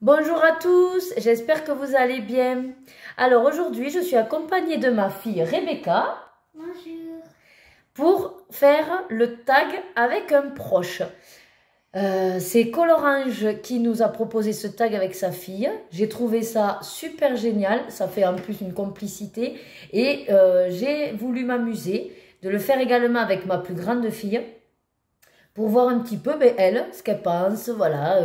Bonjour à tous, j'espère que vous allez bien. Alors aujourd'hui, je suis accompagnée de ma fille Rebecca. Bonjour. Pour faire le tag avec un proche. C'est Colorange qui nous a proposé ce tag avec sa fille. J'ai trouvé ça super génial, ça fait en plus une complicité et j'ai voulu m'amuser de le faire également avec ma plus grande fille. Pour voir un petit peu, elle, ce qu'elle pense, voilà,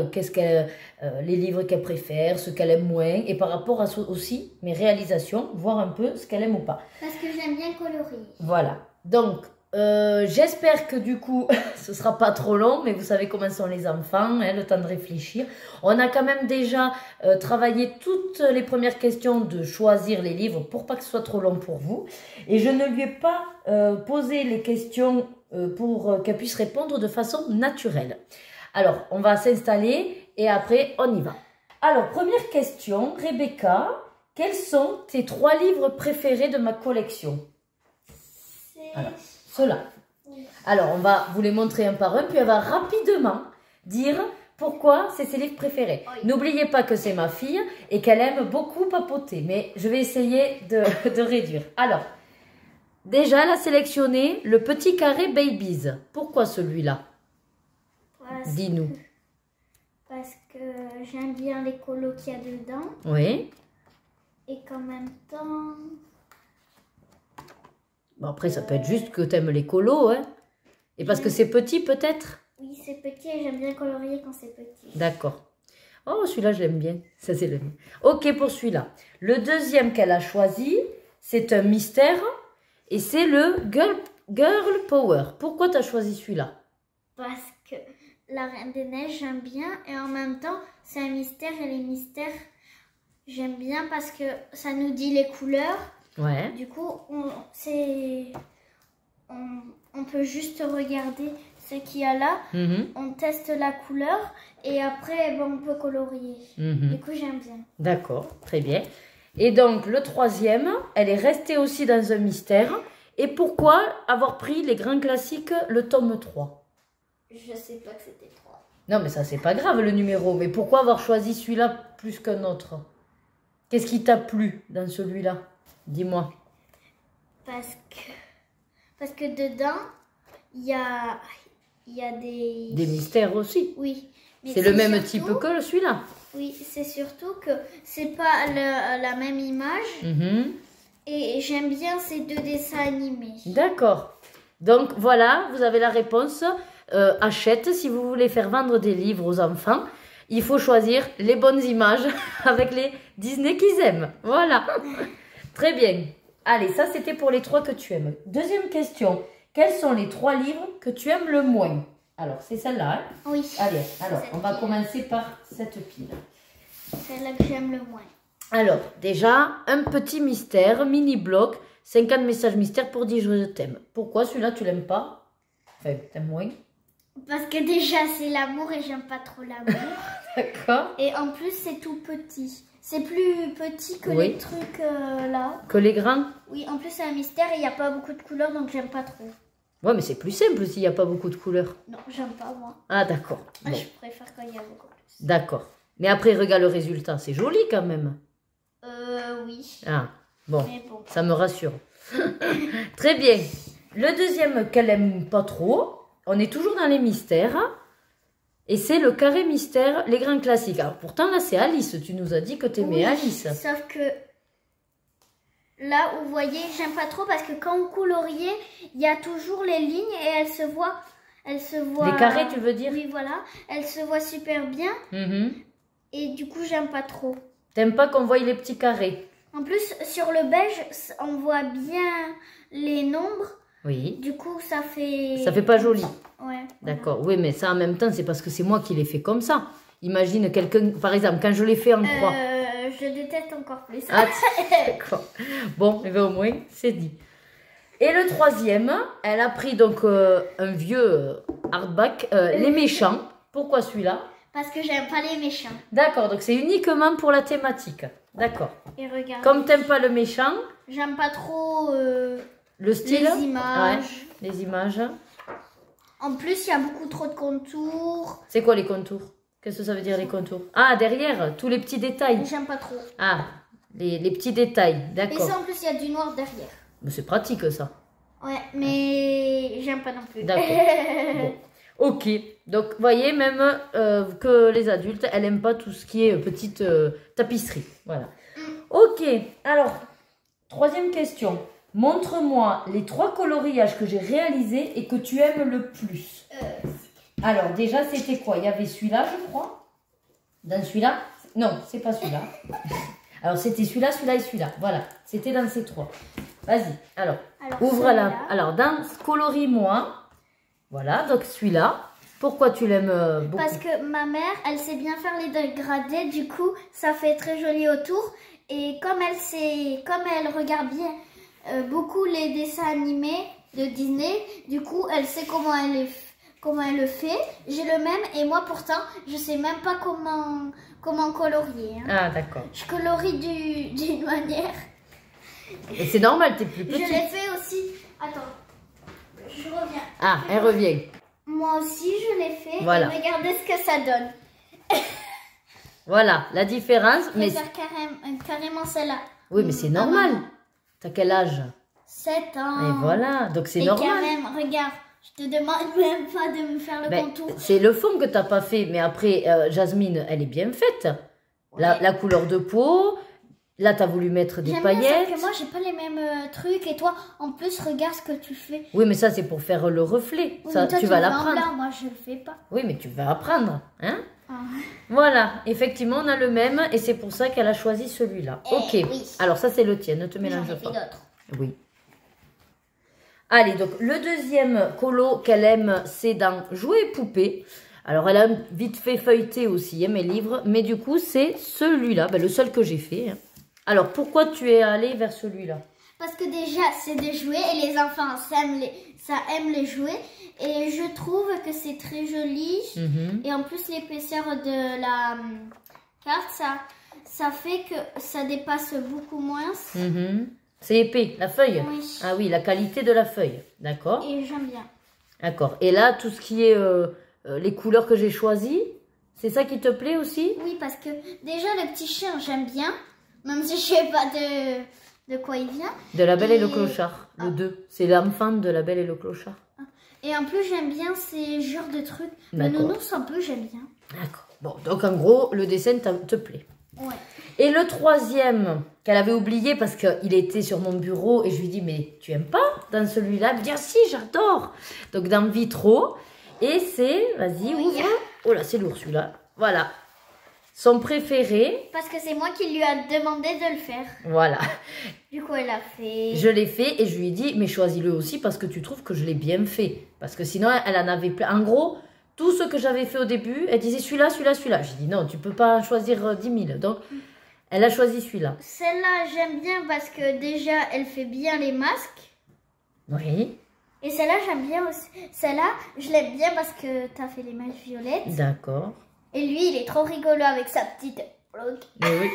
les livres qu'elle préfère, ce qu'elle aime moins, et par rapport à aussi mes réalisations, voir un peu ce qu'elle aime ou pas. Parce que j'aime bien colorier. Voilà, donc j'espère que du coup, ce sera pas trop long, mais vous savez comment sont les enfants, hein, le temps de réfléchir. On a quand même déjà travaillé toutes les premières questions de choisir les livres pour pas que ce soit trop long pour vous. Et je ne lui ai pas posé les questions pour qu'elle puisse répondre de façon naturelle. Alors, on va s'installer et après, on y va. Alors, première question, Rebecca, quels sont tes 3 livres préférés de ma collection? Alors, ceux-là. Oui. Alors, on va vous les montrer un par un, puis elle va rapidement dire pourquoi c'est ses livres préférés. Oui. N'oubliez pas que c'est ma fille et qu'elle aime beaucoup papoter, mais je vais essayer de réduire. Alors, déjà, elle a sélectionné le petit carré Babies. Pourquoi celui-là? Dis-nous. Parce que j'aime bien les colos qu'il y a dedans. Oui. Et qu'en même temps... Bon, après, ça peut être juste que tu aimes les colos, hein. Et parce que c'est petit, peut-être? Oui, c'est petit et j'aime bien colorier quand c'est petit. D'accord. Oh, celui-là, je l'aime bien. Ça, c'est le mien. Ok, pour celui-là. Le deuxième qu'elle a choisi, c'est un mystère. Et c'est le Girl Power. Pourquoi tu as choisi celui-là? Parce que la Reine des Neiges, j'aime bien. Et en même temps, c'est un mystère. Et les mystères, j'aime bien parce que ça nous dit les couleurs. Ouais. Du coup, on peut juste regarder ce qu'il y a là. On teste la couleur et après, on peut colorier. Du coup, j'aime bien. D'accord, très bien. Et donc, le troisième, elle est restée aussi dans un mystère. Et pourquoi avoir pris les grands classiques, le tome 3? Je sais pas que c'était 3. Non, mais ça, c'est pas grave, le numéro. Mais pourquoi avoir choisi celui-là plus qu'un autre? Qu'est-ce qui t'a plu dans celui-là? Dis-moi. Parce que dedans, il y a des... Des mystères aussi. Oui. C'est le même type que celui-là. Oui, c'est surtout que c'est pas la même image. Et j'aime bien ces 2 dessins animés. D'accord. Donc voilà, vous avez la réponse. Achète, si vous voulez faire vendre des livres aux enfants, il faut choisir les bonnes images avec les Disney qu'ils aiment. Voilà. Très bien. Allez, ça c'était pour les 3 que tu aimes. Deuxième question. Quels sont les 3 livres que tu aimes le moins? Alors, c'est celle-là. Hein? Oui. Allez, alors, on va commencer par cette pile. Celle-là que j'aime le moins. Alors, déjà, un petit mystère, mini-bloc, 50 messages mystères pour dire je t'aime. Pourquoi celui-là, tu l'aimes pas? Enfin, t'aimes moins? Parce que déjà, c'est l'amour et j'aime pas trop l'amour. D'accord. Et en plus, c'est tout petit. C'est plus petit que les trucs là. Que les grands? Oui, en plus, c'est un mystère et il n'y a pas beaucoup de couleurs, donc j'aime pas trop. Ouais, mais c'est plus simple s'il n'y a pas beaucoup de couleurs. Non, j'aime pas, moi. Ah, d'accord. Bon. Je préfère quand il y a beaucoup plus. D'accord. Mais après, regarde le résultat. C'est joli quand même. Oui. Ah, bon. Ça me rassure. Très bien. Le deuxième qu'elle aime pas trop, on est toujours dans les mystères. Et c'est le carré mystère, les grands classiques. Alors pourtant, là, c'est Alice. Tu nous as dit que tu aimais Alice. Sauf que là, vous voyez, j'aime pas trop parce que quand on colorier, il y a toujours les lignes et elles se voient. Les carrés, tu veux dire? Oui, voilà. Elles se voient super bien. Et du coup, j'aime pas trop. T'aimes pas qu'on voie les petits carrés? En plus, sur le beige, on voit bien les nombres. Oui. Du coup, ça fait... Ça fait pas joli. Ouais. D'accord. Voilà. Oui, mais ça, en même temps, c'est parce que c'est moi qui l'ai fait comme ça. Imagine quelqu'un, par exemple, quand je l'ai fait en croix. Je déteste encore plus. Ah, d'accord. Bon, mais au moins, c'est dit. Et le troisième, elle a pris donc un vieux hardback, Les Méchants. Pourquoi celui-là? Parce que j'aime pas les méchants. D'accord, donc c'est uniquement pour la thématique. D'accord. Et regarde. Comme t'aimes pas le méchant. J'aime pas trop le style. Les images. Ouais, les images. En plus, il y a beaucoup trop de contours. C'est quoi les contours? Qu'est-ce que ça veut dire les contours? Ah, derrière, tous les petits détails. J'aime pas trop. Ah, les petits détails, Et d'accord. ça, en plus, il y a du noir derrière. Mais c'est pratique ça. Ouais, mais j'aime pas non plus. D'accord. Bon. Ok, donc vous voyez même que les adultes, elles n'aiment pas tout ce qui est petite tapisserie. Voilà. Ok, alors, troisième question. Montre-moi les 3 coloriages que j'ai réalisés et que tu aimes le plus. Alors, déjà, c'était quoi? Il y avait celui-là, je crois. Dans celui-là? Non, c'est pas celui-là. Alors, c'était celui-là, celui-là et celui-là. Voilà, c'était dans ces 3. Vas-y, alors ouvre-la. Alors, dans Coloris-moi. Voilà, donc celui-là. Pourquoi tu l'aimes beaucoup? Parce que ma mère, elle sait bien faire les dégradés, du coup, ça fait très joli autour. Et comme elle regarde bien beaucoup les dessins animés de Disney, du coup, elle sait comment elle le fait. J'ai le même et moi, pourtant, je sais même pas comment colorier. Hein. Ah, d'accord. Je colorie d'une manière. Et c'est normal, t'es plus petite. Je l'ai fait aussi. Attends, je reviens. Ah, elle revient. Moi aussi, je l'ai fait. Voilà. Et regardez ce que ça donne. Voilà, la différence. Je vais faire carrément celle-là. Oui, mais c'est normal. T'as quel âge? 7 ans. Et voilà, donc c'est Et normal. quand même, regarde, je te demande même pas de me faire le Ben, contour. c'est le fond que t'as pas fait, mais après, Jasmine, elle est bien faite. Ouais. La couleur de peau, là, t'as voulu mettre des J'aime bien, paillettes. sauf que moi, j'ai pas les mêmes trucs. Et toi, en plus, regarde ce que tu fais. Oui, mais ça, c'est pour faire le reflet. Oui, Ça, mais toi, tu le vas fais en l'apprendre. blanc, moi, je le fais pas. Oui, mais tu vas apprendre. Hein? Ah. Voilà, effectivement, on a le même et c'est pour ça qu'elle a choisi celui-là. Ok, oui. alors ça, c'est le tien, ne te Mais j'en mélange ai fait pas. d'autres. Oui. Allez, donc le deuxième colo qu'elle aime, c'est dans Jouets et poupées. Alors, elle a vite fait feuilleter aussi mes livres, mais du coup, c'est celui-là, le seul que j'ai fait. Hein. Alors, pourquoi tu es allée vers celui-là? Parce que déjà, c'est des jouets et les enfants, ça aime les jouets. Et je trouve que c'est très joli. Et en plus, l'épaisseur de la carte, ça fait que ça dépasse beaucoup moins. C'est épais, la feuille? Oui. Ah oui, la qualité de la feuille. D'accord. Et j'aime bien. D'accord. Et là, tout ce qui est les couleurs que j'ai choisies, c'est ça qui te plaît aussi? Oui, parce que déjà, le petit chien, j'aime bien. Même si je sais pas de quoi il vient. De La Belle et le Clochard, le 2. C'est l'enfant de La Belle et le Clochard. Et en plus, j'aime bien ces genres de trucs. Le nounours, un peu, j'aime bien. D'accord. Bon, donc en gros, le dessin te plaît. Ouais. Et le troisième, qu'elle avait oublié parce qu'il était sur mon bureau et je lui dis, mais tu aimes pas dans celui-là? Elle me dit, ah si, j'adore. Donc dans Vitro. Et c'est, vas-y, ouvre. Oh là, c'est lourd celui-là. Voilà. Son préféré. Parce que c'est moi qui lui a demandé de le faire. Voilà. Du coup, elle a fait. Je l'ai fait et je lui ai dit, mais choisis-le aussi parce que tu trouves que je l'ai bien fait. Parce que sinon, elle en avait plein. En gros, tout ce que j'avais fait au début, elle disait celui-là, celui-là, celui-là. J'ai dit, non, tu peux pas en choisir 10 000. Donc, elle a choisi celui-là. Celle-là, j'aime bien parce que déjà, elle fait bien les masques. Oui. Et celle-là, j'aime bien aussi. Celle-là, je l'aime bien parce que tu as fait les masques violettes. D'accord. Et lui, il est trop rigolo avec sa petite bloc. Oui.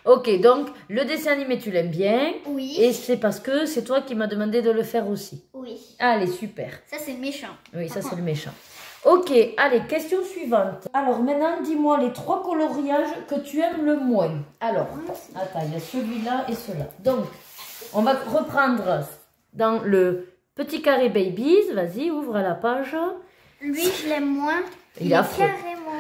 Ok, donc le dessin animé, tu l'aimes bien. Oui. Et c'est parce que c'est toi qui m'as demandé de le faire aussi. Oui. Allez, super. Ça, c'est méchant. Oui, ça, c'est le méchant. Ok, allez, question suivante. Alors maintenant, dis-moi les 3 coloriages que tu aimes le moins. Alors, attends, il y a celui-là et celui-là. Donc, on va reprendre dans le petit carré Babies. Vas-y, ouvre la page. Lui, je l'aime moins. Il est affreux. Carrément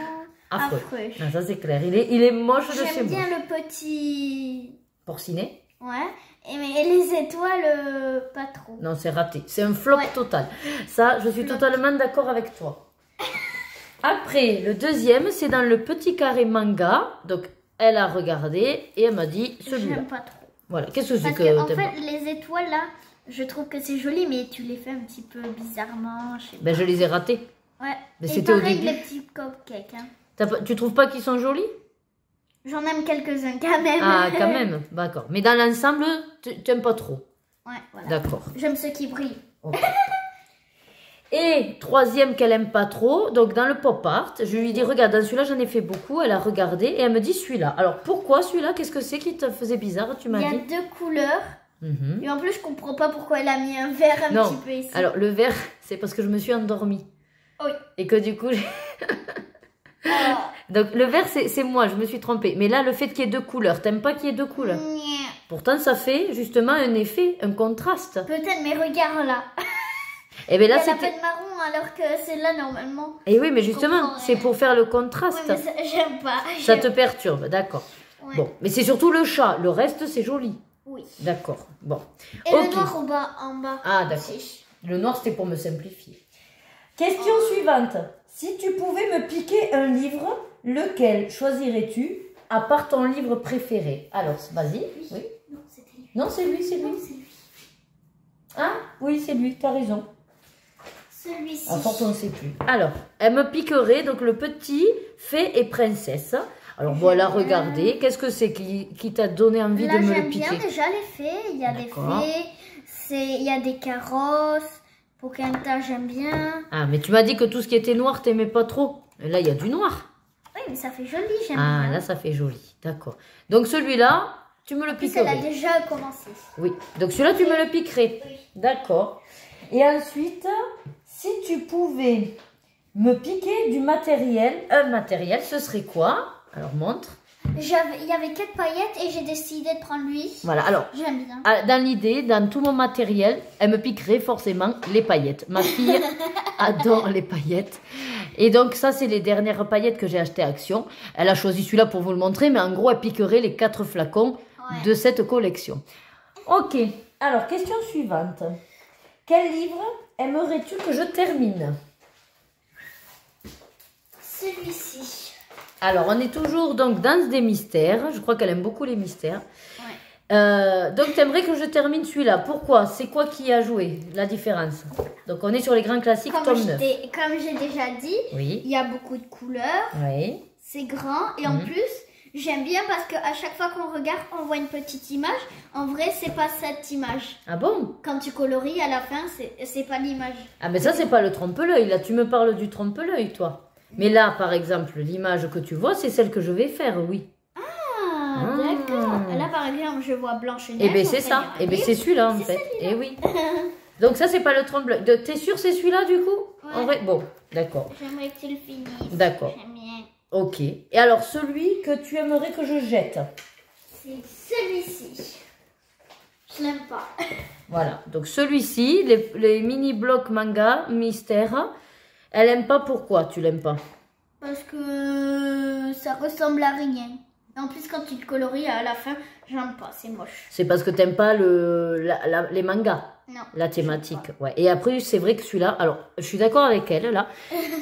affreux. Ah, ça, c'est clair. Il est moche de chez moi. J'aime bien le petit... Porcinet? Ouais. Mais les étoiles, pas trop. Non, c'est raté. C'est un flop total. Ça, je suis totalement d'accord avec toi. Après, le deuxième, c'est dans le petit carré manga. Donc, elle a regardé et elle m'a dit celui-là. J'aime pas trop. Voilà. Qu'est-ce que c'est Parce que, en fait, les étoiles, là, je trouve que c'est joli, mais tu les fais un petit peu bizarrement. Je sais pas. Je les ai ratés. Ouais. Mais et c'était au pareil, début. les petits cupcakes. Hein. Tu trouves pas qu'ils sont jolis? J'en aime quelques-uns quand même. Ah, quand même. D'accord. Mais dans l'ensemble, tu n'aimes pas trop. Ouais, voilà. D'accord. J'aime ceux qui brillent. Okay. Et troisième qu'elle aime pas trop, donc dans le pop art, je lui dis regarde, dans celui-là j'en ai fait beaucoup, elle a regardé et elle me dit celui-là. Alors pourquoi celui-là? Qu'est-ce que c'est qui te faisait bizarre? Tu m'as dit. Il y a 2 couleurs. Et en plus je comprends pas pourquoi elle a mis un vert un petit peu ici. Alors le vert, c'est parce que je me suis endormie. Oui. Et que du coup, Donc le vert, c'est moi, je me suis trompée. Mais là, le fait qu'il y ait deux couleurs, t'aimes pas qu'il y ait deux couleurs? Pourtant, ça fait justement un effet, un contraste. Peut-être, mais regarde là. Et bien là, c'est fait de marron alors que c'est là normalement. Et oui, mais justement, c'est pour faire le contraste. Ouais, mais j'aime pas. Ça te perturbe, d'accord. Ouais. Bon, mais c'est surtout le chat. Le reste, c'est joli. Oui. D'accord. Bon. Et le noir en bas. Ah, d'accord. Le noir, c'était pour me simplifier. Question suivante. Si tu pouvais me piquer un livre, lequel choisirais-tu à part ton livre préféré? Alors, vas-y. Oui. Non, c'était lui. Non, c'est lui, c'est lui. Non, c'est lui. Ah, oui, c'est lui, t'as raison. Celui-ci. En fait, on ne sait plus. Alors, elle me piquerait, donc le petit Fée et Princesse. Alors voilà, regardez, qu'est-ce que c'est qui t'a donné envie de me le piquer? J'aime bien déjà les fées, il y a des fées, il y a des carrosses, Pocahontas j'aime bien. Ah, mais tu m'as dit que tout ce qui était noir, t'aimais pas trop. Et là, il y a du noir. Oui, mais ça fait joli, j'aime bien. Ah, là, ça fait joli, d'accord. Donc celui-là, tu me le piquerais. Elle a déjà commencé. Oui, donc celui-là, tu me le piquerais. Oui. D'accord. Et ensuite, si tu pouvais me piquer du matériel, un matériel, ce serait quoi? Alors, montre. Il y avait 4 paillettes et j'ai décidé de prendre lui. Voilà, alors, j'aime bien. Dans l'idée, dans tout mon matériel, elle me piquerait forcément les paillettes. Ma fille adore les paillettes. Et donc, ça, c'est les dernières paillettes que j'ai achetées à Action. Elle a choisi celui-là pour vous le montrer, mais en gros, elle piquerait les 4 flacons de cette collection. Ok, alors, question suivante. Quel livre aimerais-tu que je termine? Celui-ci. Alors, on est toujours donc dans des mystères. Je crois qu'elle aime beaucoup les mystères. Ouais. Donc, tu aimerais que je termine celui-là. Pourquoi? C'est quoi qui a joué la différence? Donc, on est sur les grands classiques, tome 9. Comme j'ai déjà dit, il y a beaucoup de couleurs. Oui. C'est grand. Et en plus, j'aime bien parce qu'à chaque fois qu'on regarde, on voit une petite image. En vrai, c'est pas cette image. Ah bon? Quand tu colories, à la fin, c'est pas l'image. Ah, mais ça, c'est pas le trompe-l'œil. Là, tu me parles du trompe-l'œil, toi. Mais là, par exemple, l'image que tu vois, c'est celle que je vais faire, oui. Ah, d'accord. Là, par exemple, je vois blanche et neige. Eh bien, c'est ça. Eh bien, c'est celui-là, en fait. Eh oui. Donc, ça, c'est pas le trompe-l'œil. T'es sûr c'est celui-là, du coup? Ouais. En vrai? Bon, d'accord. J'aimerais que tu le finisses. D'accord. J'aime bien. Ok. Et alors, celui que tu aimerais que je jette? C'est celui-ci. Je l'aime pas. Voilà. Donc, celui-ci, les mini-blocs manga, mystère. Elle aime pas, pourquoi tu l'aimes pas? Parce que ça ressemble à rien. Et en plus, quand tu le colories à la fin, j'aime pas, c'est moche. C'est parce que t'aimes pas les mangas? Non. La thématique, ouais. Et après, c'est vrai que celui-là, alors, je suis d'accord avec elle, là,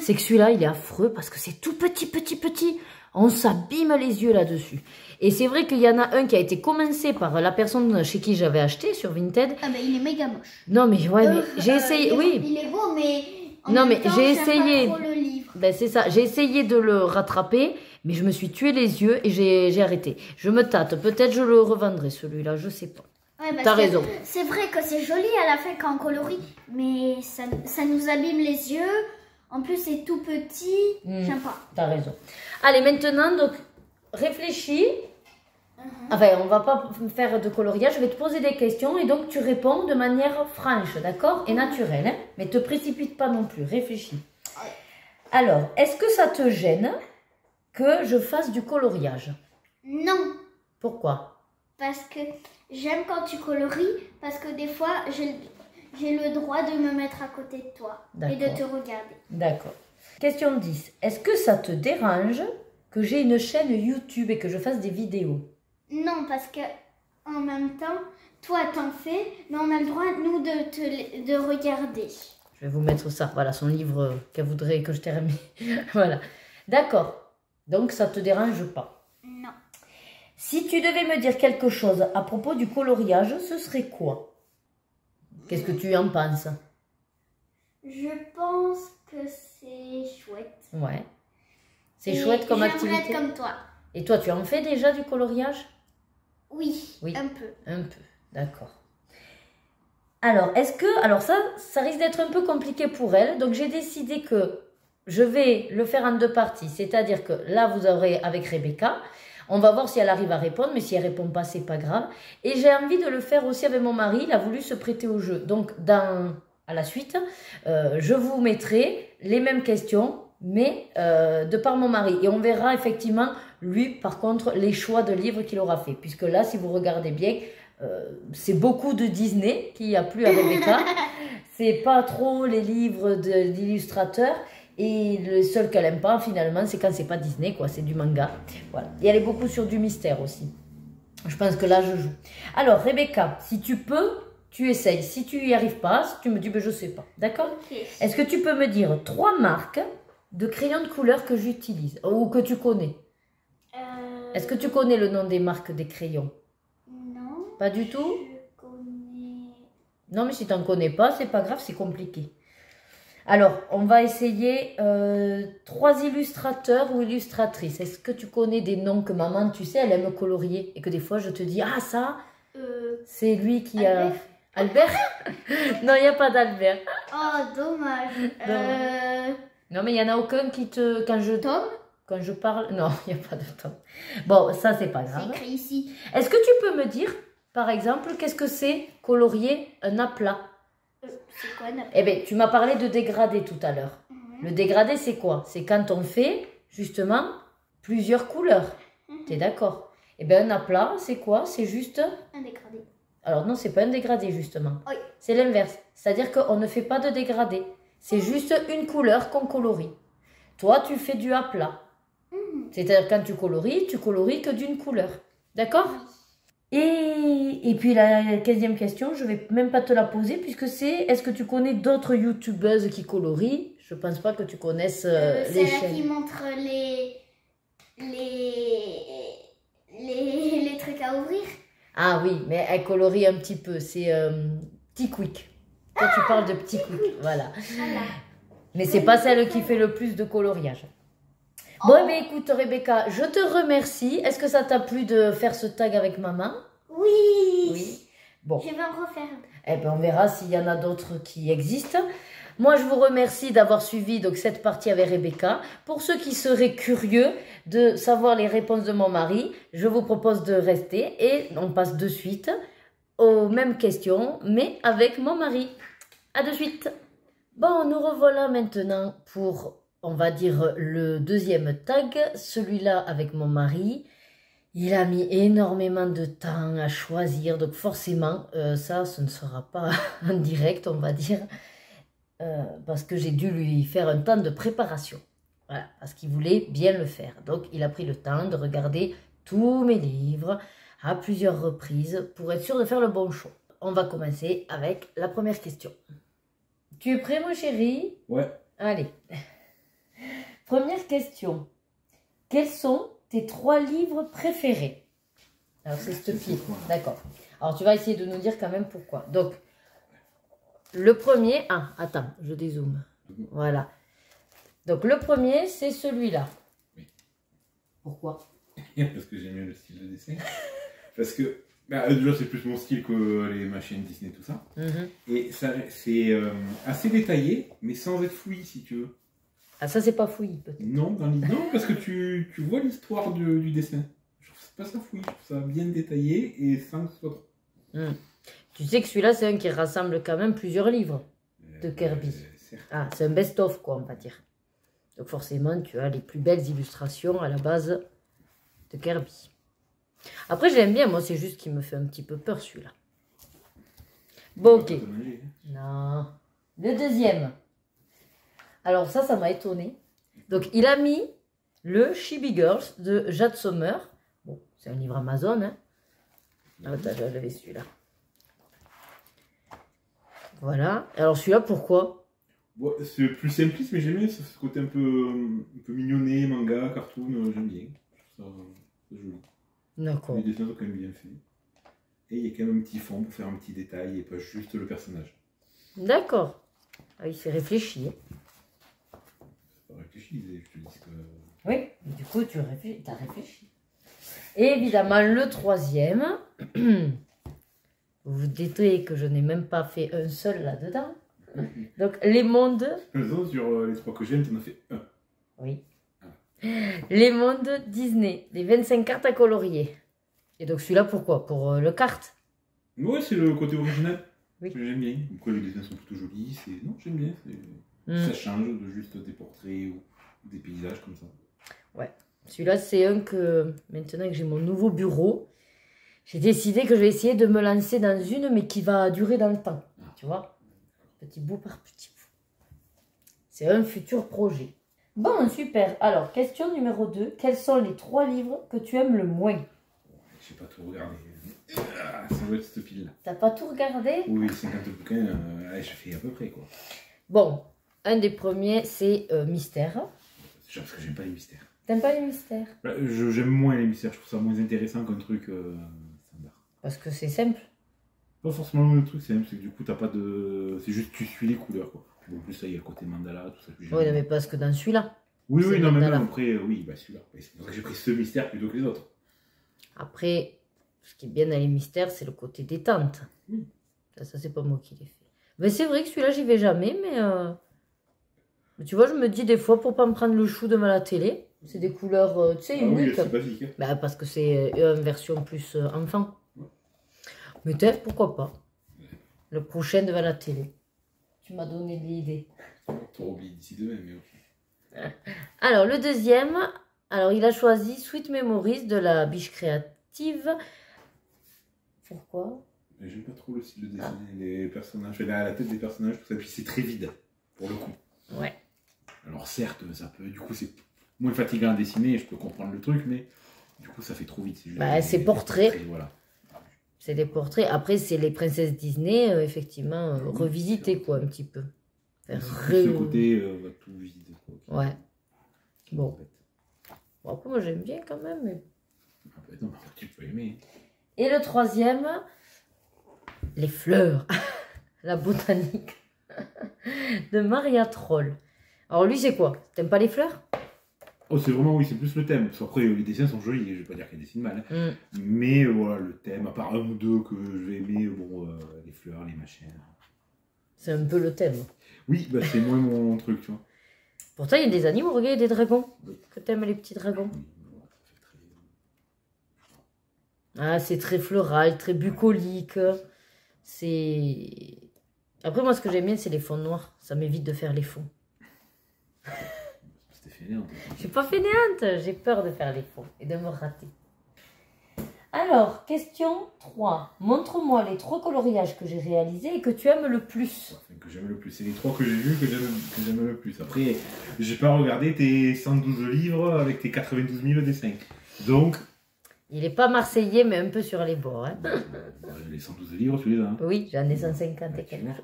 c'est que celui-là, il est affreux parce que c'est tout petit, petit, petit. On s'abîme les yeux là-dessus. Et c'est vrai qu'il y en a un qui a été commencé par la personne chez qui j'avais acheté sur Vinted. Ah ben, il est méga moche. Non, mais ouais, mais j'ai essayé, oui. Il est beau, mais... Non, mais j'ai essayé. Pas trop le livre. Ben, c'est ça. J'ai essayé de le rattraper, mais je me suis tué les yeux et j'ai arrêté. Je me tâte. Peut-être je le revendrai, celui-là. Je sais pas. Ouais, t'as raison. C'est vrai que c'est joli à la fin quand on colorie, mais ça nous abîme les yeux. En plus, c'est tout petit. J'aime pas. T'as raison. Allez, maintenant, donc, réfléchis. Enfin, on va pas faire de coloriage, je vais te poser des questions et donc tu réponds de manière franche, d'accord? Et naturelle, hein? Mais te précipite pas non plus, réfléchis. Alors, est-ce que ça te gêne que je fasse du coloriage? Non. Pourquoi? Parce que j'aime quand tu colories, parce que des fois, j'ai le droit de me mettre à côté de toi et de te regarder. D'accord. Question 10. Est-ce que ça te dérange que j'ai une chaîne YouTube et que je fasse des vidéos? Non, parce que en même temps, toi t'en fais, mais on a le droit, nous, de regarder. Je vais vous mettre ça, voilà, son livre qu'elle voudrait que je termine. Voilà. D'accord. Donc, ça te dérange pas? Non. Si tu devais me dire quelque chose à propos du coloriage, ce serait quoi? Qu'est-ce que tu en penses? Je pense que c'est chouette. Ouais. C'est chouette comme activité. J'aimerais être comme toi. Et toi, tu en fais déjà du coloriage? Oui, un peu. Un peu, d'accord. Alors, alors ça risque d'être un peu compliqué pour elle. Donc, j'ai décidé que je vais le faire en 2 parties. C'est-à-dire que là, vous aurez avec Rebecca. On va voir si elle arrive à répondre, mais si elle répond pas, c'est pas grave. Et j'ai envie de le faire aussi avec mon mari. Il a voulu se prêter au jeu. Donc, à la suite, je vous mettrai les mêmes questions mais de par mon mari. Et on verra effectivement, lui, par contre, les choix de livres qu'il aura fait. Puisque là, si vous regardez bien, c'est beaucoup de Disney qu'il n'y a plus à Rebecca. C'est pas trop les livres d'illustrateurs. Et le seul qu'elle aime pas, finalement, c'est quand c'est pas Disney, quoi. C'est du manga. Voilà. Et elle est beaucoup sur du mystère aussi. Je pense que là, je joue. Alors, Rebecca, si tu peux, tu essayes. Si tu n'y arrives pas, si tu me dis, ben, je sais pas. D'accord? Ok. Est-ce que tu peux me dire 3 marques de crayons de couleur que j'utilise ou que tu connais? Est-ce que tu connais le nom des marques des crayons? Non. Pas du tout? Je connais... Non, mais si tu n'en connais pas, c'est pas grave, c'est compliqué. Alors, on va essayer 3 illustrateurs ou illustratrices. Est-ce que tu connais des noms que maman, tu sais, elle aime colorier et que des fois je te dis, ah ça, c'est lui qui Albert. a... Albert? Non, il n'y a pas d'Albert. Oh, dommage. Non, mais il n'y en a aucun qui te... Tom? Quand je parle... Non, il n'y a pas de Tom. Bon, ça, c'est pas C'est grave. écrit ici. Est-ce que tu peux me dire, par exemple, qu'est-ce que c'est colorier un aplat? C'est quoi un Eh bien, tu m'as parlé de dégradé tout à l'heure. Le dégradé, c'est quoi? C'est quand on fait, justement, plusieurs couleurs. Tu es d'accord? Eh bien, un aplat, c'est quoi? C'est juste... Un dégradé. Alors non, c'est pas un dégradé, justement. Oui. C'est l'inverse. C'est-à-dire qu'on ne fait pas de dégradé. C'est juste une couleur qu'on colorie. Toi, tu fais du aplat. C'est-à-dire quand tu colories que d'une couleur. D'accord? Et puis la 15e question, je vais même pas te la poser puisque c'est, est-ce que tu connais d'autres youtubeuses qui colorient? Je pense pas que tu connaisses les Celle-là chaînes. qui montre les trucs à ouvrir. Ah oui, mais elle colorie un petit peu. C'est Petit Quick. Toi, tu parles de Petit Quick. Voilà. Voilà. Mais c'est pas celle qui fait le plus de coloriage. Bon, eh bien, écoute, Rebecca, je te remercie. Est-ce que ça t'a plu de faire ce tag avec maman? Oui. Oui. Bon, Je vais en refaire. eh ben, on verra s'il y en a d'autres qui existent. Moi, je vous remercie d'avoir suivi donc, cette partie avec Rebecca. Pour ceux qui seraient curieux de savoir les réponses de mon mari, je vous propose de rester et on passe de suite aux mêmes questions, mais avec mon mari. À de suite. Bon, nous revoilà maintenant pour, on va dire, le deuxième tag, celui-là avec mon mari. Il a mis énormément de temps à choisir, donc forcément, ça, ce ne sera pas en direct, on va dire, parce que j'ai dû lui faire un temps de préparation. Voilà, parce qu'il voulait bien le faire. Donc, il a pris le temps de regarder tous mes livres à plusieurs reprises pour être sûr de faire le bon choix. On va commencer avec la première question. Tu es prêt, mon chéri? Ouais. Allez. Première question. Quels sont tes 3 livres préférés? Alors, c'est ce pied. D'accord. Alors, tu vas essayer de nous dire quand même pourquoi. Donc, le premier... Ah, attends, je dézoome. Voilà. Donc, le premier, c'est celui-là. Oui. Pourquoi? Parce que j'aime bien le style de dessin. Parce que, bah, déjà, c'est plus mon style que les machines Disney, tout ça. Et ça, c'est assez détaillé, mais sans être fouillis, si tu veux. Ah, ça, c'est pas fouillis, peut-être. Non, non, parce que tu vois l'histoire du dessin. Je trouve pas ça fouillis, je trouve ça bien détaillé et sans que ce soit trop. Tu sais que celui-là, c'est un qui rassemble quand même plusieurs livres de Kirby. Ah, c'est un best-of, quoi, on va dire. Donc, forcément, tu as les plus belles illustrations à la base de Kirby. Après, je l'aime bien, moi, c'est juste qu'il me fait un petit peu peur, celui-là. Bon, ok. Non. Le deuxième. Alors, ça m'a étonné. Donc, il a mis le Chibi Girls de Jade Sommer. Bon, c'est un livre Amazon, hein. Attends, je vais lever celui-là. Voilà. Alors, celui-là, pourquoi? Bon, c'est plus simpliste, mais j'aime bien ce côté un peu mignonné, manga, cartoon, j'aime bien. Je trouve ça joli. D'accord. Les dessins sont quand même bien faits. Et il y a quand même un petit fond pour faire un petit détail et pas juste le personnage. D'accord. Ah, il s'est réfléchi. C'est pas réfléchi, je te dis que... Oui, du coup, tu as réfléchi. Et évidemment, le troisième. Vous vous dites que je n'ai même pas fait un seul là-dedans. Donc, les mondes... Sur les 3 que j'aime, tu en as fait un. Oui. Les mondes Disney, les 25 cartes à colorier. Et donc celui-là, pourquoi? Pour le kart. Ouais, c'est le côté original. Oui. J'aime bien. Pourquoi les dessins sont plutôt jolis. Non, j'aime bien. Ça change de juste des portraits des paysages comme ça. Ouais. Celui-là, c'est un que, maintenant que j'ai mon nouveau bureau, j'ai décidé que je vais essayer de me lancer dans une, mais qui va durer dans le temps. Tu vois? Petit bout par petit bout. C'est un futur projet. Bon, super. Alors, question numéro 2. Quels sont les 3 livres que tu aimes le moins? Je n'ai pas tout regardé. Ah, ça doit être cette pile-là. T'as pas tout regardé? Oui, 50 bouquins, je fais à peu près, quoi. Bon, un des premiers, c'est Mystère. C'est parce que j'aime pas les mystères. T'aimes pas les mystères? J'aime moins les mystères, je trouve ça moins intéressant qu'un truc standard. Parce que c'est simple. Pas forcément le truc simple, c'est que du coup, t'as pas de... C'est juste que tu suis les couleurs, quoi. Puis en plus, ça, il y a le côté mandala, tout ça. Oui, non, mais parce que dans celui-là. Oui, c'est non, mais mandala. même après, oui, bah celui-là. C'est pour ça que j'ai pris ce mystère plutôt que les autres. Après, ce qui est bien dans les mystères, c'est le côté détente. Oui. Ça c'est pas moi qui l'ai fait. Mais c'est vrai que celui-là, j'y vais jamais, mais tu vois, je me dis des fois, pour pas me prendre le chou devant la télé, c'est des couleurs, tu sais, uniques. Oui, c'est basique. Hein. Bah, parce que c'est une version plus enfant. Ouais. Mais peut-être, pourquoi pas. Le prochain devant la télé. Tu m'as donné de l'idée. Trop oublié d'ici demain, mais ok. Alors, le deuxième, alors il a choisi Sweet Memories de la Biche Créative. Pourquoi? J'aime pas trop le style de dessin, les personnages, la tête des personnages, tout ça, puis c'est très vide, pour le coup. Ouais. Alors certes, ça peut, du coup c'est moins fatigant à dessiner, je peux comprendre le truc, mais du coup ça fait trop vite. Bah, c'est portrait. Voilà. C'est des portraits. Après, c'est les princesses Disney, effectivement, revisitées, quoi, un petit peu. C'est plus le côté tout vide. Quoi. Ouais. Bon. Bon, après, moi, j'aime bien quand même. Mais... Ah, bah, non, tu peux aimer. Et le troisième, les fleurs. La botanique de Maria Troll. Alors, lui, c'est quoi? T'aimes pas les fleurs? Oh, c'est vraiment, oui, c'est plus le thème. Parce qu'après, les dessins sont jolis, je vais pas dire qu'elle dessine mal. Hein. Mais voilà, le thème, à part un ou deux que je vais aimer, bon, les fleurs, les machins. C'est un peu le thème. Oui, bah, c'est moins mon truc, tu vois. Pourtant, il y a des animaux, regarde, il y a des dragons. Oui. Que t'aimes les petits dragons? Oui, voilà, ça fait très... Ah, c'est très floral, très bucolique. C'est... Après, moi, ce que j'aime bien, c'est les fonds noirs. Ça m'évite de faire les fonds. C'était fainéante. Je suis pas fainéante, j'ai peur de faire les fonds et de me rater. Alors, question 3. Montre-moi les 3 coloriages que j'ai réalisés et que tu aimes le plus. Enfin, que j'aime le plus. C'est les 3 que j'ai vus que j'aime le plus. Après, j'ai pas regardé tes 112 livres avec tes 92 000 dessins. Donc... Il est pas marseillais, mais un peu sur les bords. Hein. Les 112 livres, tu les as. Hein. Oui, j'en ai 150 et quelques. Donc,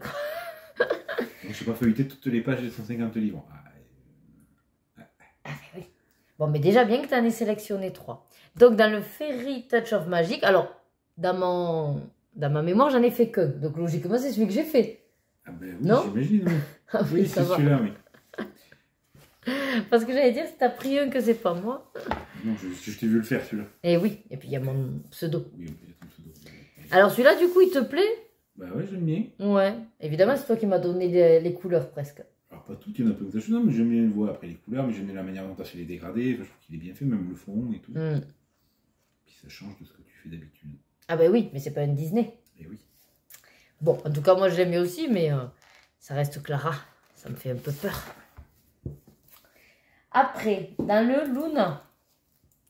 je n'ai pas feuilleté toutes les pages des 150 livres. Ah, oui. Bon, mais déjà bien que tu en aies sélectionné 3. Donc, dans le Fairy Touch of Magic, alors, dans ma mémoire, j'en ai fait que. Donc, logiquement, c'est celui que j'ai fait. Ah ben oui, non, j'imagine. Oui, ah, oui, c'est celui-là, oui. Parce que j'allais dire, si t'as pris un que c'est pas moi. Non, je t'ai vu le faire, celui-là. Et oui, et puis il y a mon pseudo. Oui, il y a ton pseudo. Alors, celui-là, du coup, il te plaît? Bah ouais, j'aime bien. Ouais, évidemment, c'est toi qui m'as donné les couleurs presque. Alors, pas tout, il y en a un peu que non, mais j'aime bien le voir après les couleurs, mais j'aime bien la manière dont tu as fait les dégradés. Enfin, je trouve qu'il est bien fait, même le fond et tout. Puis ça change de ce que tu fais d'habitude. Ah bah oui, mais c'est pas une Disney. Et oui. Bon, en tout cas, moi, je l'aime aussi, mais ça reste Clara. Ça me fait un peu peur. Après, dans le Luna.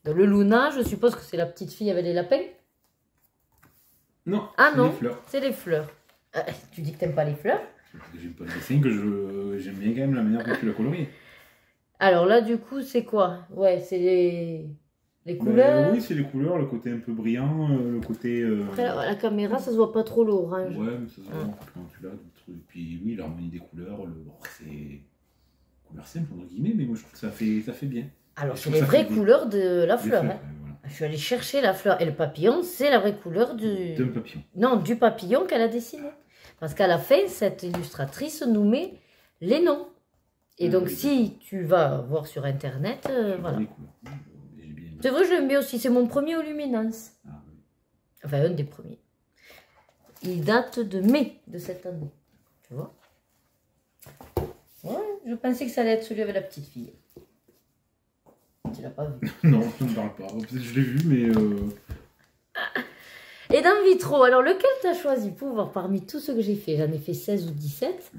Dans le Luna, je suppose que c'est la petite fille avec les lapins. Non, ah c'est non, les fleurs. C'est les fleurs. Tu dis que t'aimes pas les fleurs? J'aime pas le dessin, que j'aime bien quand même la manière dont tu l'as coloré. Alors là, du coup, c'est quoi? Ouais, c'est les couleurs. Oui, c'est les couleurs, le côté un peu brillant, le côté... Après, la caméra, ça se voit pas trop l'orange. Ouais, mais ça se voit quand tu l'as. Puis oui, l'harmonie des couleurs, c'est... Couleur simple, entre guillemets, mais moi je trouve que ça fait bien. Alors, c'est les vraies couleurs de la fleur. Hein. Voilà. Je suis allée chercher la fleur. Et le papillon, c'est la vraie couleur d'un papillon. Non, du papillon qu'elle a dessiné. Parce qu'à la fin, cette illustratrice nous met les noms. Et donc, si tu vas voir sur Internet, voilà. C'est vrai, je l'aime bien aussi. C'est mon premier au Luminance. Ah, oui. Enfin, un des premiers. Il date de mai de cette année. Tu vois? Ouais, je pensais que ça allait être celui avec la petite fille. Tu l'as pas vu? Non, ça ne me parle pas. Peut-être que je l'ai vu, mais... Et dans Vitro, alors lequel tu as choisi pour voir parmi tous ceux que j'ai fait? J'en ai fait 16 ou 17.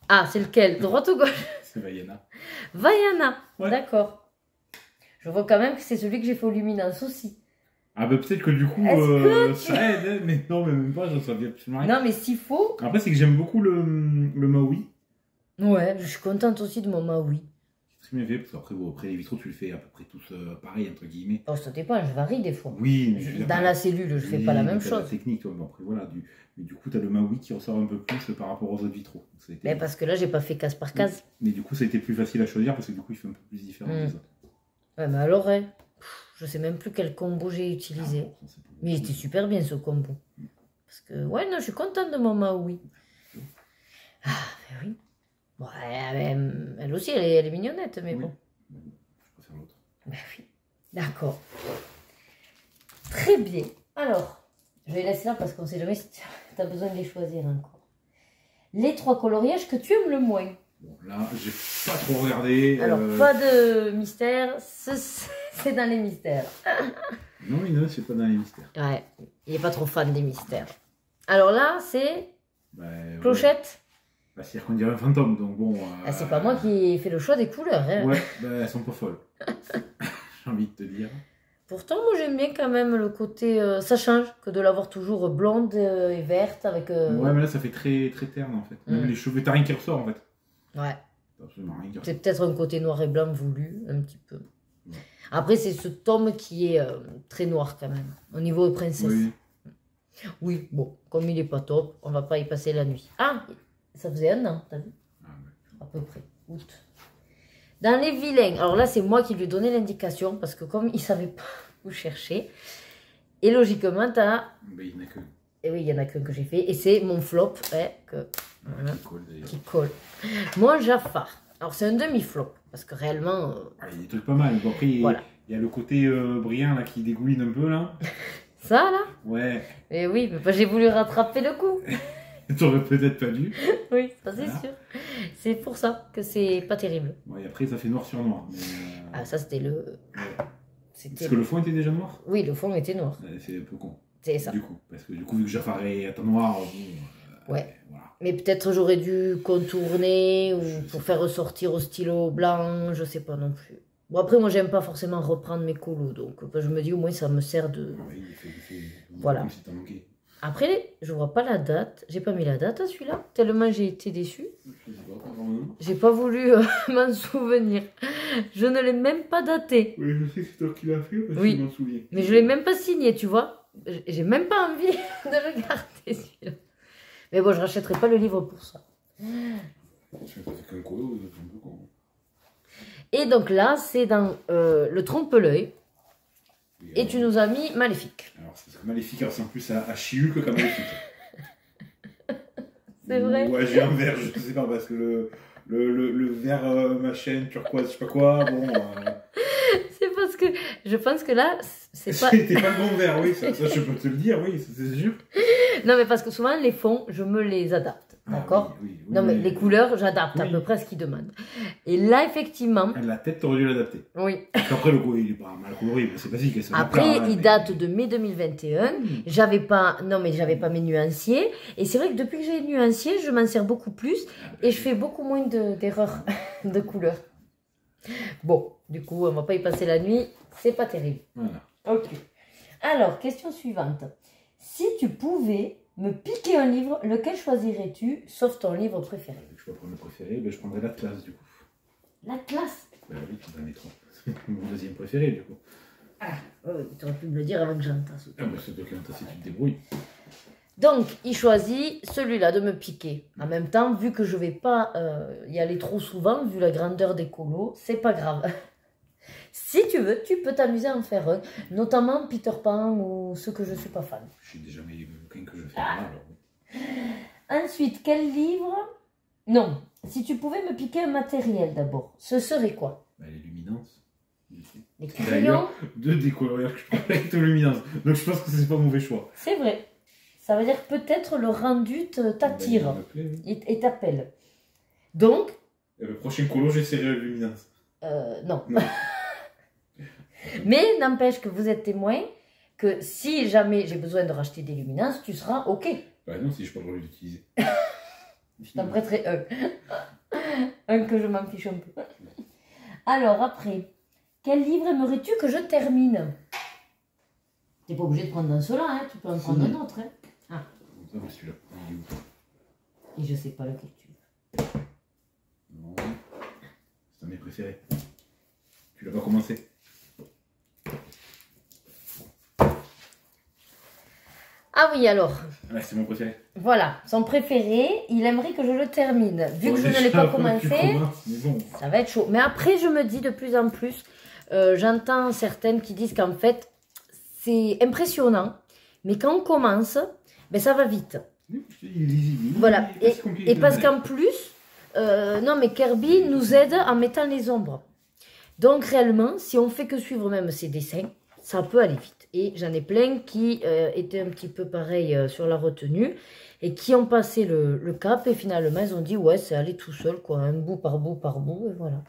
Ah, c'est lequel? Droite ou gauche? C'est Vaiana. Vaiana, Ouais. d'accord. Je vois quand même que c'est celui que j'ai fait au Luminance aussi. Ah bah peut-être que du coup, Est-ce que ça aide, hein, mais non, mais même pas, j'en savais absolument rien. Non, mais s'il faut... Après, c'est que j'aime beaucoup le Maui. Ouais, je suis contente aussi de mon Maui. C'est très bien fait, parce qu'après, bon, après les vitraux, tu le fais à peu près tous pareil, entre guillemets. Bon, ça dépend, je varie des fois. Oui, mais je veux dire, Dans la cellule, je fais pas la même t'as chose. La technique, toi, mais après, voilà. Mais du coup, t'as le Maui qui ressort un peu plus par rapport aux autres vitraux. Donc, ça a été- Mais parce que là, j'ai pas fait case par case. Mais du coup, ça a été plus facile à choisir, parce que du coup, il fait un peu plus différent des autres. Ouais, mais alors, hein, je sais même plus quel combo j'ai utilisé. Ah, c'est pas- Mais il était super bien ce combo. Parce que, ouais, non, je suis contente de mon Maui. Ah, ben oui. Bon, elle aussi, elle est mignonnette, mais Oui. bon. Je préfère l'autre. Ben oui. D'accord. Très bien. Alors, je vais laisser là parce qu'on sait jamais si tu as besoin de les choisir encore. Les 3 coloriages que tu aimes le moins. Bon, là, j'ai pas trop regardé. Alors, pas de mystère, c'est dans les mystères. Non, mais non, c'est pas dans les mystères. Ouais, il n'est pas trop fan des mystères. Alors là, c'est Bah, ouais. clochette. Bah, c'est-à-dire qu'on dirait un fantôme, donc bon. Ah, c'est pas moi qui ai fait le choix des couleurs. Hein. Ouais, bah, elles sont pas folles. J'ai envie de te dire. Pourtant, moi j'aime bien quand même le côté. Ça change que de l'avoir toujours blonde et verte avec. Ouais, mais là, ça fait très, très terne en fait. Même les cheveux, t'as rien qui ressort en fait. Ouais. T'as absolument rien qui ressort. C'est peut-être un côté noir et blanc voulu, un petit peu. Ouais. Après, c'est ce tome qui est très noir quand même, au niveau de princesse. Oui. Oui, bon, comme il est pas top, on va pas y passer la nuit. Ah, ça faisait 1 an, t'as vu? Ah, ouais. À peu près, août. Dans les vilains, alors là, c'est moi qui lui ai donné l'indication, parce que comme il savait pas où chercher, et logiquement, t'as... Bah, il n'y en a que. Et oui, il y en a qu'un que j'ai fait, et c'est mon flop, voilà, Qui colle d'ailleurs. qui colle. Mon Jafar. Alors, c'est un demi-flop, parce que réellement... Ah, il y a des trucs pas mal. Bon, après, Voilà. il y a le côté brillant là qui dégouline un peu là. Ça, là? Ouais. Et oui, mais j'ai voulu rattraper le coup. T'aurais peut-être pas dû. Oui, ça c'est Voilà. sûr. C'est pour ça que c'est pas terrible. Ouais, et après, ça fait noir sur noir. Mais, Ah, ça c'était le... ouais. C'était... Parce que le fond était déjà noir. Oui, le fond était noir. Ouais, c'est un peu con. C'est ça. Du coup, parce que du coup, vu que Jafar est à noir, bon, Ouais. voilà. Mais peut-être j'aurais dû contourner ou Je pour sais faire ressortir au stylo blanc, je sais pas non plus. Bon, après, moi, j'aime pas forcément reprendre mes colos, donc je me dis au moins ça me sert de... Ouais, il fait Voilà. comme si t'en manquais. Après, je vois pas la date. J'ai pas mis la date à celui-là, tellement j'ai été déçue. Je sais pas, vraiment. J'ai pas voulu m'en souvenir. Je ne l'ai même pas daté. Oui, je sais que c'est toi qui l'as fait, parce Oui. que je m'en souviens. Mais je l'ai même pas signé, tu vois. J'ai même pas envie de le garder, celui-là. Mais bon, je rachèterai pas le livre pour ça. Je fais qu'un colo, c'est un peu con. Et donc là, c'est dans le trompe-l'œil. Et alors, tu nous as mis Maléfique. Alors, c'est Maléfique, alors c'est en plus à Chihulk qu'à Maléfique. C'est vrai. Ouais, j'ai un vert, je sais pas, parce que le vert machin, turquoise, je sais pas quoi, bon. C'est parce que je pense que là, c'est pas... C'était pas le bon vert, oui, ça je peux te le dire, oui, ça, c'est sûr. Non, mais parce que souvent, les fonds, je me les adapte. D'accord? Ah, oui, Non, mais les couleurs, j'adapte à Oui. peu près à ce qu'ils demandent. Et là, effectivement, La tête, t'aurais dû l'adapter. oui. Après, le coup, il est pas mal coloré, mais c'est basique. c'est Après, plat, il mais- date de mai 2021. J'avais pas, non, mais j'avais pas mes nuanciers. Et c'est vrai que depuis que j'ai les nuanciers, je m'en sers beaucoup plus et je fais beaucoup moins d'erreurs de couleurs. Bon, du coup, on va pas y passer la nuit. C'est pas terrible. Voilà. Ok. Alors, question suivante. Si tu pouvais me piquer un livre, lequel choisirais-tu, sauf ton livre préféré? Je peux prendre le préféré, ben, je prendrais l'Atlas, du coup. La classe. Ben oui, tu en as mis 3. Mon deuxième préféré, du coup. Ah, tu aurais pu me le dire avant que j'entende. Ah, ben c'est toi qui as si tu te débrouilles. Donc, il choisit celui-là de me piquer. En même temps, vu que je vais pas y aller trop souvent, vu la grandeur des colos, c'est pas grave. Si tu veux, tu peux t'amuser à en faire un, notamment Peter Pan ou ceux que je suis pas fan. Je suis déjà mis les bouquins que je fais là, alors. Ensuite, quel livre? Non, si tu pouvais me piquer un matériel d'abord, ce serait quoi? Ben, les luminances. Les D'ailleurs, crayons? deux des couleurs que je prends avec les luminances. Donc je pense que c'est pas un mauvais choix. C'est vrai. Ça veut dire que peut-être le rendu t'attire Ben, il me plaît, oui. et t'appelle. Donc, Le prochain colo, j'essaierai les luminances. non. Non. Mais n'empêche que vous êtes témoin que si jamais j'ai besoin de racheter des luminances, tu seras OK. Ben non, si je pas le droit d'utiliser. Je t'en prêterai un. Un que je m'en fiche un peu. Alors, après, quel livre aimerais-tu que je termine? T'es pas obligé de prendre un seul, hein, tu peux en prendre un autre. Hein. Ah. Ça va celui-là. Et je sais pas lequel tu veux. Non. C'est un de mes préférés. Tu l'as pas commencé? Ah oui, alors. Ah, c'est mon préféré. Voilà, son préféré, il aimerait que je le termine. Vu que je ne l'ai pas commencé, bon. ça va être chaud. Mais après, je me dis de plus en plus, j'entends certaines qui disent qu'en fait, c'est impressionnant, mais quand on commence, ben, ça va vite. Il est lisible. Voilà, et parce qu'en plus, non mais Kirby nous aide en mettant les ombres. Donc réellement, si on fait que suivre même ses dessins, ça peut aller vite. Et j'en ai plein qui étaient un petit peu pareil sur la retenue et qui ont passé le cap et finalement ils ont dit ouais, c'est allé tout seul, quoi, un bout par bout par bout, et voilà.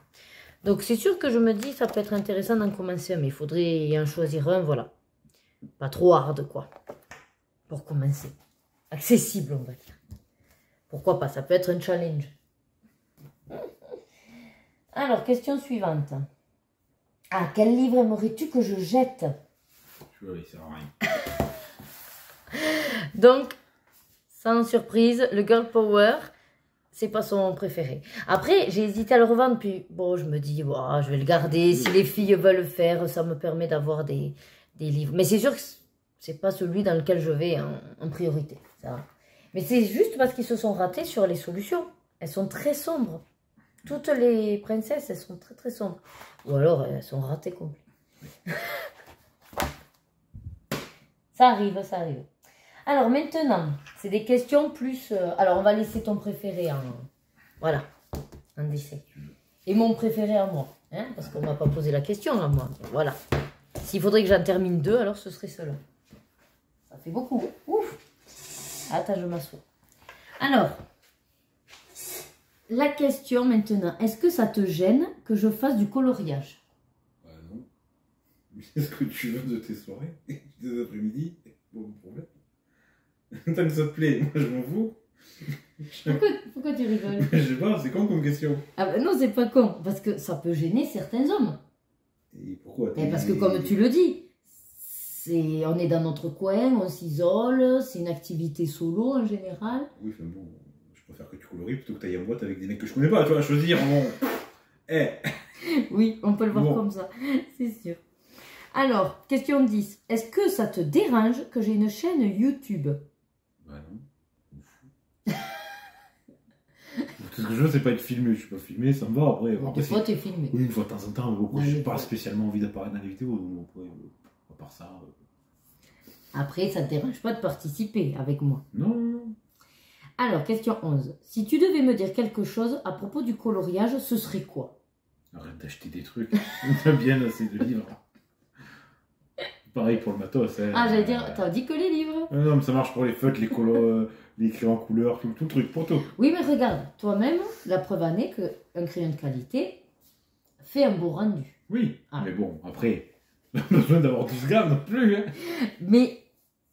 Donc c'est sûr que je me dis ça peut être intéressant d'en commencer un, mais il faudrait en choisir un, voilà. Pas trop hard, quoi, pour commencer. Accessible, on va dire. Pourquoi pas, ça peut être un challenge. Alors, question suivante. Ah, quel livre aimerais-tu que je jette? Tu vois, il sert à rien. Donc, sans surprise, le Girl Power, c'est pas son préféré. Après, j'ai hésité à le revendre, puis bon, je me dis, wow, je vais le garder. Si les filles veulent le faire, ça me permet d'avoir des livres. Mais c'est sûr que c'est pas celui dans lequel je vais en priorité. Ça. Mais c'est juste parce qu'ils se sont ratés sur les solutions. Elles sont très sombres. Toutes les princesses, elles sont très très sombres. Ou alors, elles sont ratées complètes. Ça arrive, ça arrive. Alors maintenant, c'est des questions plus... alors, on va laisser ton préféré en... Voilà, en dessin. Et mon préféré à moi. Hein, parce qu'on ne m'a pas posé la question à moi. Mais voilà. S'il faudrait que j'en termine 2, alors ce serait cela. Ça fait beaucoup. Ouf. Attends, je m'assois. Alors, la question maintenant. Est-ce que ça te gêne que je fasse du coloriage? Bah non. C'est ce que tu veux de tes soirées, des après-midi. Bon problème. Tant que ça te plaît, moi je m'en fous. Pourquoi tu rigoles? Je sais pas, c'est con comme question. Ah ben non, c'est pas con. Parce que ça peut gêner certains hommes. Et pourquoi? Parce que comme tu le dis, on est dans notre coin, on s'isole, c'est une activité solo en général. Oui, enfin bon, je préfère que tu colories plutôt que tu ailles en boîte avec des mecs que je connais pas, tu vois, je veux dire, bon. Oui, on peut le voir bon. comme ça, c'est sûr. Alors, question 10. Est-ce que ça te dérange que j'ai une chaîne YouTube? Bah non. Tout ce que je veux, c'est pas être filmé. Je suis pas filmé, ça me va après. Bon, des fois, tu es filmé. Oui, une fois de temps en temps, mais beaucoup. Ouais, Je n'ai pas spécialement envie d'apparaître dans les vidéos. Donc, après, à part ça. Après, ça te dérange pas de participer avec moi? Non. Alors, question 11. Si tu devais me dire quelque chose à propos du coloriage, ce serait quoi? Arrête d'acheter des trucs. On a bien assez de livres. Pareil pour le matos. Hein. Ah, j'allais dire, t'as dit que les livres. Non, mais ça marche pour les feutres, les colos, les crayons en couleur, tout le truc, pour tout. Oui, mais regarde, toi-même, la preuve en est qu'un crayon de qualité fait un beau rendu. Oui, mais bon, après, on a besoin d'avoir 12 grammes non plus. Hein. Mais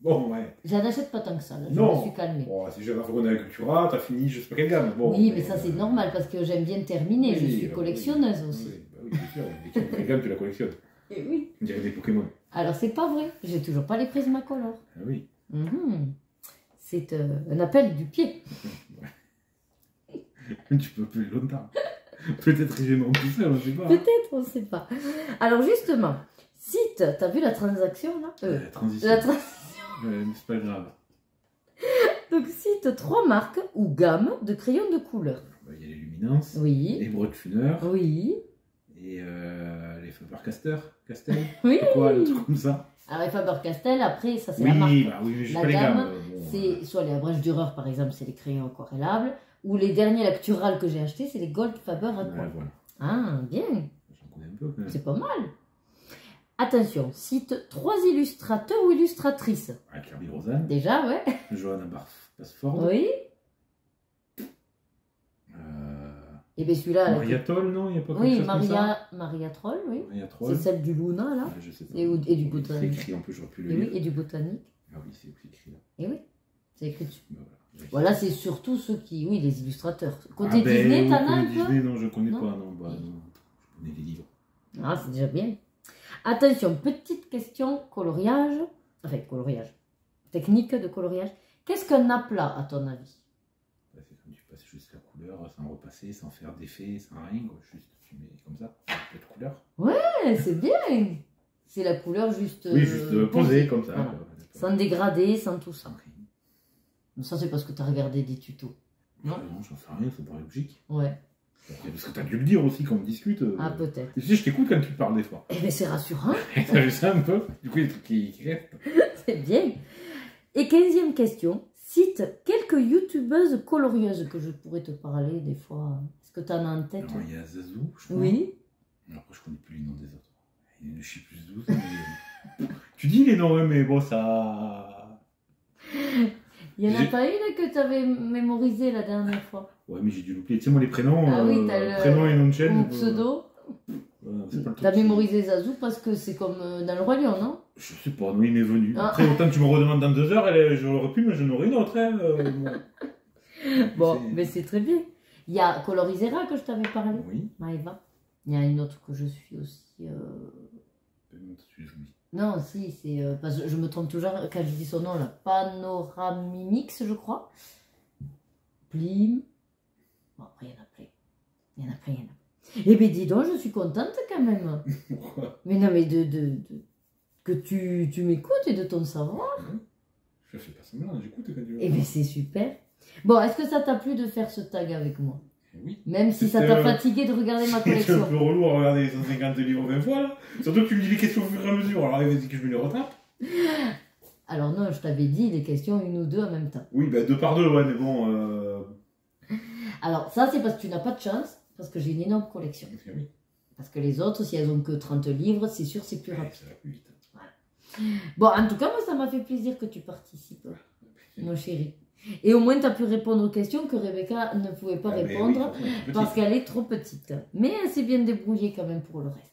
bon, ouais. j'en achète pas tant que ça, là. Je Non. me suis calmée. Bon, si j'ai la fois qu'on est à la Cultura, t'as fini, je sais pas quelle gamme. Bon, oui, mais ça c'est normal parce que j'aime bien terminer, je suis collectionneuse aussi. Oui, bah oui, c'est sûr, dès que tu quelle gamme, tu la collectionnes. Et oui. On dirait des Pokémon. Alors c'est pas vrai, j'ai toujours pas les Prismacolor. Ah oui. C'est un appel du pied. Tu peux plus longtemps. Peut-être que j'ai non tout seul, on sait pas. Peut-être, on sait pas. Alors justement, cite, t'as vu la transaction là La transition. La transition. Mais c'est pas grave. Donc cite 3 marques ou gammes de crayons de couleur. Il y a les Luminance, Oui. les Brodfunner, Oui. et les Faber-Castell. Oui. C'est quoi, le truc comme ça? Alors les Faber-Castell, après, ça c'est Oui, la marque. bah oui, mais je sais La pas les gamme, gammes. Bon, c'est soit les Abrège Dürer par exemple, c'est les crayons aquarellables, ou les derniers Lactural que j'ai achetés, c'est les Gold Faber Aqua. Ouais, voilà. Ah, bien. J'en connais un peu quand même. C'est pas mal. Attention, cite 3 illustrateurs ou illustratrices. Ah, Kirby Rosanne, Déjà, ouais. Johanna Basford. Oui. Et bien celui-là... Maria Toll, non? Il n'y a pas quelque Oui, chose comme ça? Maria Troll, oui. Maria Troll. C'est celle du Luna, là. Ouais, je sais pas. Et du C'est botanique. écrit en plus, j'aurais pu le Et lire. oui, et du botanique. Ah oui, c'est écrit là. Et oui. C'est écrit dessus. Ben Voilà, c'est surtout ceux qui... Oui, les illustrateurs. Côté Disney, t'en as un peu? Disney, non, je connais non pas. Non, bah, non. Je connais les livres. Ah, c'est déjà bien. Attention, petite question coloriage. Enfin, coloriage. Technique de coloriage. Qu'est-ce qu'un aplat, à ton avis? C'est comme tu passes juste la couleur sans repasser, sans faire d'effet, sans rien. Quoi. Juste, tu mets comme ça, un peu de couleur. Ouais, c'est bien. C'est la couleur juste... Oui, juste posée comme ça. Voilà. Quoi. Sans dégrader, sans tout ça. Okay. Ça, c'est parce que tu as regardé des tutos. Non, non, j'en sais rien, ça paraît logique. Ouais. Parce que t'as dû le dire aussi quand on discute. Ah, peut-être. Tu sais, je t'écoute quand tu parles des fois. Eh bien, c'est rassurant. T'as vu ça un peu? Du coup, il y a des trucs qui restent. C'est bien. Et 15e question. Cite quelques youtubeuses colorieuses que je pourrais te parler des fois. Est-ce que tu en as en tête? Alors, il y a Zazou, je crois. Oui. Alors, après, je connais plus les noms des autres. Je sais plus 12. Mais... tu dis les noms, hein, mais bon, ça... Il n'y en a pas une que tu avais mémorisée la dernière fois? Ouais, mais j'ai dû l'oublier. Tu sais, moi, les prénoms, Ah oui, t'as le prénom et nom de chaîne. Ou pseudo. T'as mémorisé Zazou parce que c'est comme dans le Roi Lion, non? Je sais pas, non, il m'est venu. Ah. Après, autant que tu me redemandes dans 2 heures, j'aurais pu, mais je n'aurais une autre. Hein, bon, mais c'est très bien. Il y a Colorisera que je t'avais parlé. Oui. Maëva. Il y a une autre que je suis aussi. Non, si, c'est. Parce que je me trompe toujours quand je dis son nom là. Panoramimix, je crois. Plim. Bon, après, il y en a plein. Il y en a plein. Eh bien, dis donc, je suis contente quand même. Pourquoi? Mais non, mais que tu m'écoutes et de ton savoir. Je fais pas semblant, j'écoute quand tu veux. Eh bien, c'est super. Bon, est-ce que ça t'a plu de faire ce tag avec moi? Oui. Même si ça t'a fatigué de regarder ma C'est un collection. peu relou à regarder les 150 livres 20 fois là. Surtout que tu me dis les questions au fur et à mesure, alors vas-y que je me les retape. Alors non, je t'avais dit les questions une ou deux en même temps. Oui, bah 2 par 2, ouais, mais bon. Alors ça, c'est parce que tu n'as pas de chance, parce que j'ai une énorme collection. Oui. Parce que les autres, si elles ont que 30 livres, c'est sûr, c'est plus rapide. Ça va plus vite. Voilà. Bon, en tout cas, moi, ça m'a fait plaisir que tu participes, mon chéri. Et au moins, tu as pu répondre aux questions que Rebecca ne pouvait pas répondre parce qu'elle est trop petite. Mais elle s'est bien débrouillée quand même pour le reste.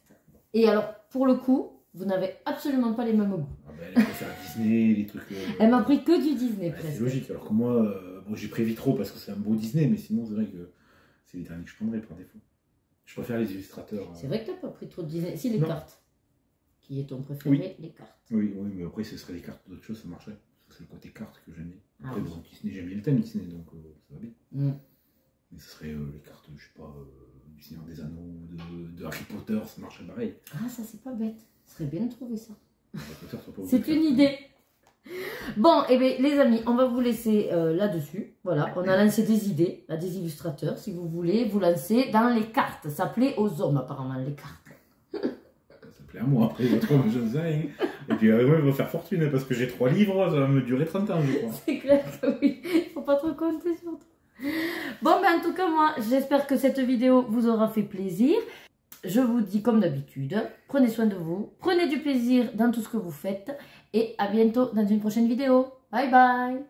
Et alors, pour le coup, vous n'avez absolument pas les mêmes goûts. Ah ben, elle préfère Disney, les trucs... Elle m'a pris que du Disney, presque. C'est logique, alors que moi, bon, j'ai pris Vitro parce que c'est un beau Disney, mais sinon, c'est vrai que c'est les derniers que je prendrais par défaut. Je préfère les illustrateurs. C'est vrai que tu n'as pas pris trop de Disney. Si, les cartes. Qui est ton préféré, oui. Les cartes. Oui, mais après, ce serait des cartes d'autres choses, ça marcherait. C'est le côté carte que j'aime bien. Ah, après, oui. bon, Disney, j'aime bien le thème Disney, donc ça va bien. Mais ce serait les cartes, je sais pas, du Seigneur des Anneaux, de Harry Potter, ça marcherait pareil. Ah, ça, c'est pas bête. Ce serait bien de trouver ça. C'est une idée. Bon, et bien, les amis, on va vous laisser là-dessus. Voilà, on a lancé des idées à des illustrateurs. Si vous voulez, vous lancer dans les cartes. Ça plaît aux hommes, apparemment, les cartes. Ça plaît à moi, après, votre homme, je ne sais rien. Et puis, moi, il va faire fortune, hein, parce que j'ai 3 livres, ça va me durer 30 ans, je crois. C'est clair que oui. Il faut pas trop compter sur toi. Bon, ben, en tout cas, moi, j'espère que cette vidéo vous aura fait plaisir. Je vous dis comme d'habitude, prenez soin de vous, prenez du plaisir dans tout ce que vous faites et à bientôt dans une prochaine vidéo. Bye bye!